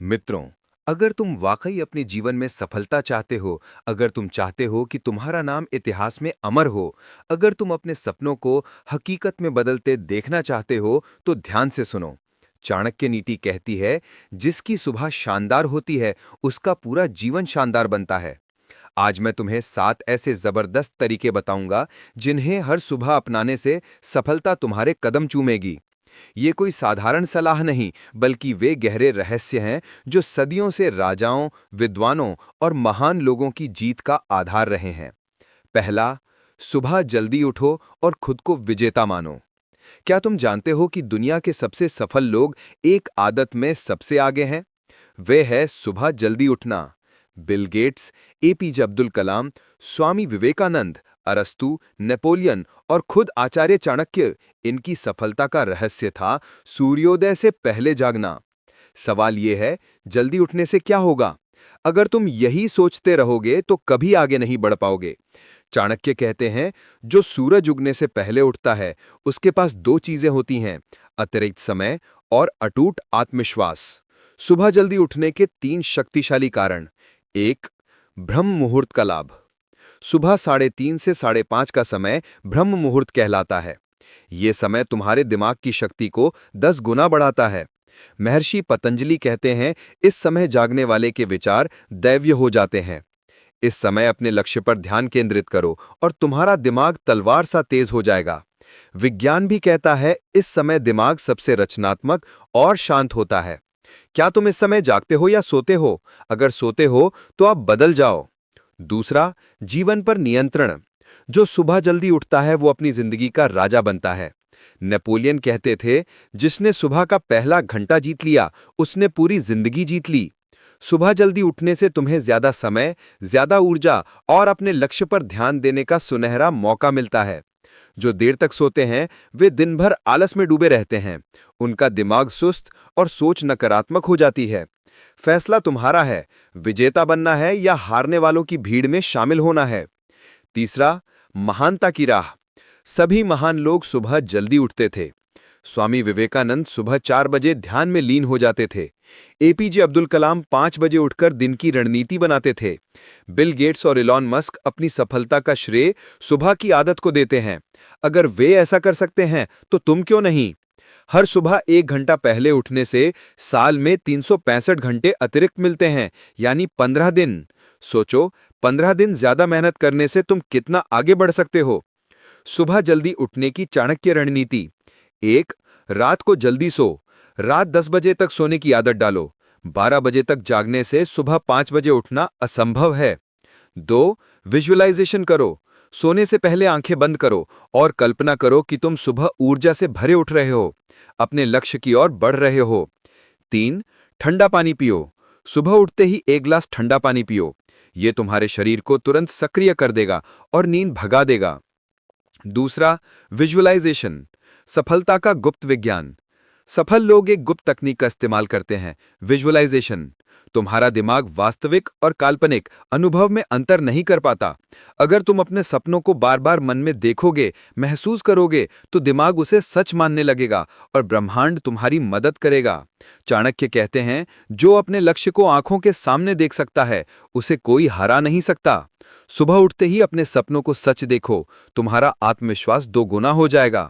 मित्रों, अगर तुम वाकई अपने जीवन में सफलता चाहते हो, अगर तुम चाहते हो कि तुम्हारा नाम इतिहास में अमर हो, अगर तुम अपने सपनों को हकीकत में बदलते देखना चाहते हो, तो ध्यान से सुनो। चाणक्य नीति कहती है, जिसकी सुबह शानदार होती है, उसका पूरा जीवन शानदार बनता है। आज मैं तुम्हें 7 ऐसे जबरदस्त तरीके बताऊंगा, जिन्हें हर सुबह अपनाने से सफलता तुम्हारे कदम चूमेगी। ये कोई साधारण सलाह नहीं, बल्कि वे गहरे रहस्य हैं जो सदियों से राजाओं, विद्वानों और महान लोगों की जीत का आधार रहे हैं। पहला, सुबह जल्दी उठो और खुद को विजेता मानो। क्या तुम जानते हो कि दुनिया के सबसे सफल लोग एक आदत में सबसे आगे हैं? वे है सुबह जल्दी उठना। Bill Gates, APJ Abdul Kalam, Swami Vivekananda, अरस्तु, नेपोलियन और खुद आचार्य चाणक्य, इनकी सफलता का रहस्य था सूर्योदय से पहले जागना। सवाल यह है, जल्दी उठने से क्या होगा? अगर तुम यही सोचते रहोगे तो कभी आगे नहीं बढ़ पाओगे। चाणक्य कहते हैं, जो सूरज उगने से पहले उठता है, उसके पास दो चीजें होती हैं: अतिरिक्त समय और अटूट आत्मविश्वास। सुबह जल्दी उठने के 3 शक्तिशाली कारण। 1. ब्रह्म मुहूर्त का लाभ। सुबह 3:30 से 5:30 का समय ब्रह्म मुहूर्त कहलाता है। ये समय तुम्हारे दिमाग की शक्ति को 10 गुना बढ़ाता है। महर्षि पतंजलि कहते हैं, इस समय जागने वाले के विचार दैव्य हो जाते हैं। इस समय अपने लक्ष्य पर ध्यान केंद्रित करो और तुम्हारा दिमाग तलवार सा तेज हो जाएगा। विज्ञान भी कहता है, इस समय दिमाग सबसे रचनात्मक और शांत होता है। क्या तुम इस समय जागते हो या सोते हो? अगर सोते हो तो आप बदल जाओ। दूसरा, जीवन पर नियंत्रण। जो सुबह जल्दी उठता है वो अपनी जिंदगी का राजा बनता है। नेपोलियन कहते थे, जिसने सुबह का पहला घंटा जीत लिया, उसने पूरी जिंदगी जीत ली। सुबह जल्दी उठने से तुम्हें ज्यादा समय, ज्यादा ऊर्जा और अपने लक्ष्य पर ध्यान देने का सुनहरा मौका मिलता है। जो देर तक सोते हैं, वे दिन भर आलस में डूबे रहते हैं। उनका दिमाग सुस्त और सोच नकारात्मक हो जाती है। फैसला तुम्हारा है, विजेता बनना है या हारने वालों की भीड़ में शामिल होना है। तीसरा, महानता की राह। सभी महान लोग सुबह जल्दी उठते थे। स्वामी विवेकानंद सुबह 4 बजे ध्यान में लीन हो जाते थे। एपीजे अब्दुल कलाम 5 बजे उठकर दिन की रणनीति बनाते थे। बिल गेट्स और इलॉन मस्क अपनी सफलता का श्रेय सुबह की आदत को देते हैं। अगर वे ऐसा कर सकते हैं तो तुम क्यों नहीं? हर सुबह 1 घंटा पहले उठने से साल में 365 घंटे अतिरिक्त मिलते हैं, यानी 15 दिन। सोचो, 15 दिन ज्यादा मेहनत करने से तुम कितना आगे बढ़ सकते हो। सुबह जल्दी उठने की चाणक्य रणनीति। 1. रात को जल्दी सो। रात 10 बजे तक सोने की आदत डालो। 12 बजे तक जागने से सुबह 5 बजे उठना असंभव है। 2. विजुअलाइजेशन करो। सोने से पहले आंखें बंद करो और कल्पना करो कि तुम सुबह ऊर्जा से भरे उठ रहे हो, अपने लक्ष्य की ओर बढ़ रहे हो। 3. ठंडा पानी पियो। सुबह उठते ही 1 गिलास ठंडा पानी पियो। यह तुम्हारे शरीर को तुरंत सक्रिय कर देगा और नींद भगा देगा। दूसरा, विजुअलाइजेशन, सफलता का गुप्त विज्ञान। सफल लोग एक गुप्त तकनीक का इस्तेमाल करते हैं, विजुअलाइजेशन। तुम्हारा दिमाग वास्तविक और काल्पनिक अनुभव में अंतर नहीं कर पाता। अगर तुम अपने सपनों को बार बार मन में देखोगे, महसूस करोगे, तो दिमाग उसे सच मानने लगेगा और ब्रह्मांड तुम्हारी मदद करेगा। चाणक्य कहते हैं, जो अपने लक्ष्य को आंखों के सामने देख सकता है, उसे कोई हरा नहीं सकता। सुबह उठते ही अपने सपनों को सच देखो, तुम्हारा आत्मविश्वास 2 गुना हो जाएगा।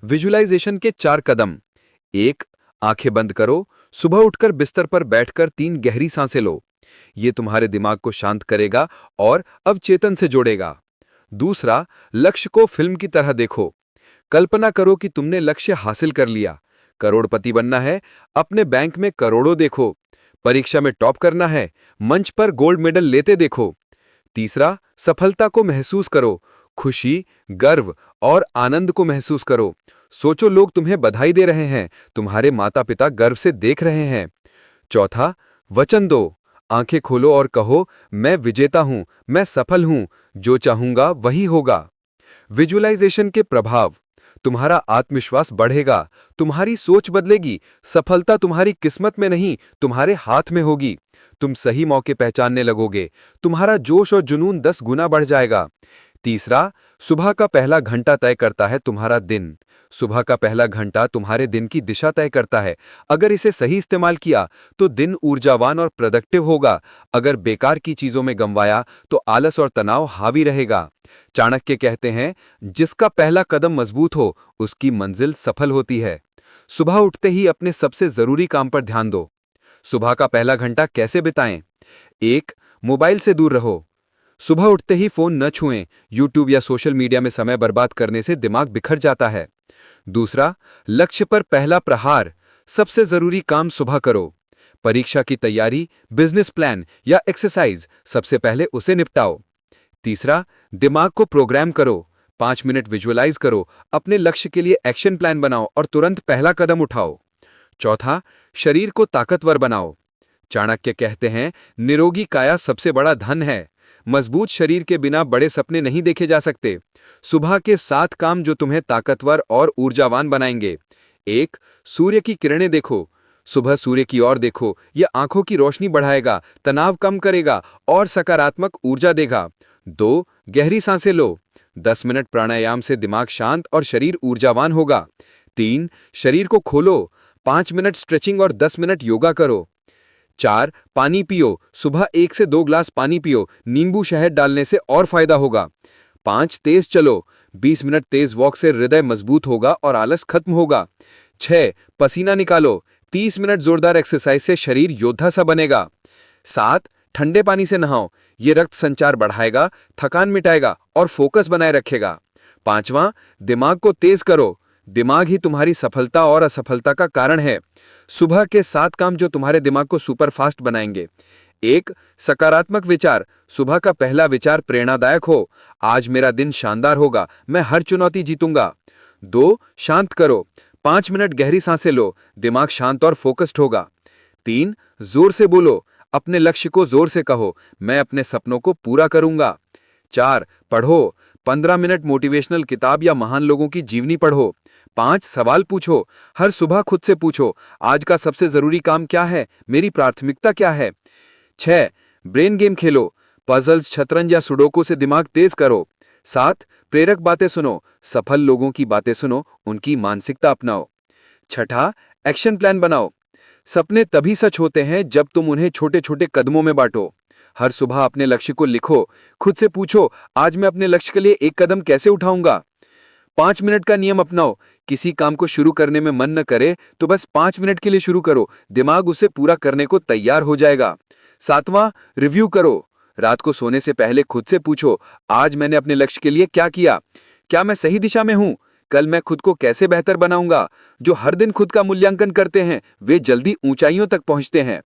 विजुअलाइजेशन के 4 कदम। 1. आंखें बंद करो। सुबह उठकर बिस्तर पर बैठकर 3 गहरी सांसें लो। ये तुम्हारे दिमाग को शांत करेगा और अवचेतन से जोड़ेगा। दूसरा, लक्ष्य को फिल्म की तरह देखो। कल्पना करो कि तुमने लक्ष्य हासिल कर लिया। करोड़पति बनना है, अपने बैंक में करोड़ों देखो। परीक्षा में टॉप करना है, मंच पर गोल्ड मेडल लेते देखो। तीसरा, सफलता को महसूस करो। खुशी, गर्व और आनंद को महसूस करो। सोचो, लोग तुम्हें बधाई दे रहे हैं, तुम्हारे माता पिता गर्व से देख रहे हैं। चौथा, वचन दो। आंखें खोलो और कहो, मैं विजेता हूं, मैं सफल हूं, जो चाहूंगा वही होगा। विजुअलाइजेशन के प्रभाव। तुम्हारा आत्मविश्वास बढ़ेगा, तुम्हारी सोच बदलेगी। सफलता तुम्हारी किस्मत में नहीं, तुम्हारे हाथ में होगी। तुम सही मौके पहचानने लगोगे, तुम्हारा जोश और जुनून 10 गुना बढ़ जाएगा। तीसरा, सुबह का पहला घंटा तय करता है तुम्हारा दिन। सुबह का पहला घंटा तुम्हारे दिन की दिशा तय करता है। अगर इसे सही इस्तेमाल किया तो दिन ऊर्जावान और प्रोडक्टिव होगा। अगर बेकार की चीजों में गंवाया तो आलस और तनाव हावी रहेगा। चाणक्य कहते हैं, जिसका पहला कदम मजबूत हो उसकी मंजिल सफल होती है। सुबह उठते ही अपने सबसे जरूरी काम पर ध्यान दो। सुबह का पहला घंटा कैसे बिताएं? 1. मोबाइल से दूर रहो। सुबह उठते ही फोन न छुएं। यूट्यूब या सोशल मीडिया में समय बर्बाद करने से दिमाग बिखर जाता है। दूसरा, लक्ष्य पर पहला प्रहार। सबसे जरूरी काम सुबह करो। परीक्षा की तैयारी, बिजनेस प्लान या एक्सरसाइज, सबसे पहले उसे निपटाओ। तीसरा, दिमाग को प्रोग्राम करो। 5 मिनट विजुअलाइज करो, अपने लक्ष्य के लिए एक्शन प्लान बनाओ और तुरंत पहला कदम उठाओ। चौथा, शरीर को ताकतवर बनाओ। चाणक्य कहते हैं, निरोगी काया सबसे बड़ा धन है। मजबूत शरीर के बिना बड़े सपने नहीं देखे जा सकते। सुबह के 7 काम जो तुम्हें ताकतवर और ऊर्जावान बनाएंगे। 1. सूर्य की किरणें देखो। सुबह सूर्य की ओर देखो, यह आंखों की रोशनी बढ़ाएगा, तनाव कम करेगा और सकारात्मक ऊर्जा देगा। 2. गहरी सांसें लो। 10 मिनट प्राणायाम से दिमाग शांत और शरीर ऊर्जावान होगा। 3. शरीर को खोलो। 5 मिनट स्ट्रेचिंग और 10 मिनट योगा करो। 4. पानी पियो। सुबह 1 से 2 ग्लास पानी पियो, नींबू शहद डालने से और फायदा होगा। 5. तेज चलो। 20 मिनट तेज वॉक से हृदय मजबूत होगा और आलस खत्म होगा। 6. पसीना निकालो। 30 मिनट जोरदार एक्सरसाइज से शरीर योद्धा सा बनेगा। 7. ठंडे पानी से नहाओ। ये रक्त संचार बढ़ाएगा, थकान मिटाएगा और फोकस बनाए रखेगा। 5वां, दिमाग को तेज करो। दिमाग ही तुम्हारी सफलता और असफलता का कारण है। सुबह के 7 काम जो तुम्हारे दिमाग को सुपरफास्ट बनाएंगे। 1. सकारात्मक विचार। सुबह का पहला विचार प्रेरणादायक हो। आज मेरा दिन शानदार होगा, मैं हर चुनौती जीतूंगा। 2. शांत करो। 5 मिनट गहरी सांसें लो, दिमाग शांत और फोकस्ड होगा। 3. जोर से बोलो। अपने लक्ष्य को जोर से कहो, मैं अपने सपनों को पूरा करूंगा। 4. पढ़ो। 15 मिनट मोटिवेशनल किताब या महान लोगों की जीवनी पढ़ो। 5. सवाल पूछो। हर सुबह खुद से पूछो, आज का सबसे जरूरी काम क्या है, मेरी प्राथमिकता क्या है। 6. ब्रेन गेम खेलो। पजल्स, शतरंज या सुडोकू से दिमाग तेज करो। 7. प्रेरक बातें सुनो। सफल लोगों की बातें सुनो, उनकी मानसिकता अपनाओ। 6. एक्शन प्लान बनाओ। सपने तभी सच होते हैं जब तुम उन्हें छोटे छोटे कदमों में बांटो। हर सुबह अपने लक्ष्य को लिखो। खुद से पूछो, आज मैं अपने लक्ष्य के लिए एक कदम कैसे उठाऊंगा। 5 मिनट का नियम अपनाओ। किसी काम को शुरू करने में मन न करे तो बस 5 मिनट के लिए शुरू करो, दिमाग उसे पूरा करने को तैयार हो जाएगा। 7वां, रिव्यू करो। रात को सोने से पहले खुद से पूछो, आज मैंने अपने लक्ष्य के लिए क्या किया, क्या मैं सही दिशा में हूं, कल मैं खुद को कैसे बेहतर बनाऊंगा। जो हर दिन खुद का मूल्यांकन करते हैं वे जल्दी ऊंचाइयों तक पहुंचते हैं।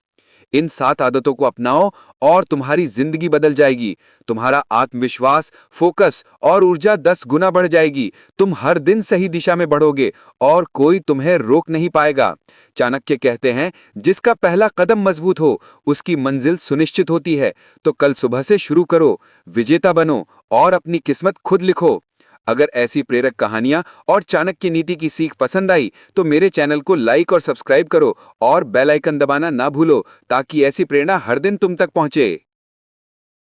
इन 7 आदतों को अपनाओ और तुम्हारी जिंदगी बदल जाएगी। तुम्हारा आत्मविश्वास, फोकस और ऊर्जा 10 गुना बढ़ जाएगी। तुम हर दिन सही दिशा में बढ़ोगे और कोई तुम्हें रोक नहीं पाएगा। चाणक्य कहते हैं, जिसका पहला कदम मजबूत हो उसकी मंजिल सुनिश्चित होती है। तो कल सुबह से शुरू करो, विजेता बनो और अपनी किस्मत खुद लिखो। अगर ऐसी प्रेरक कहानियां और चाणक्य नीति की सीख पसंद आई तो मेरे चैनल को लाइक और सब्सक्राइब करो और बेल आइकन दबाना ना भूलो ताकि ऐसी प्रेरणा हर दिन तुम तक पहुंचे।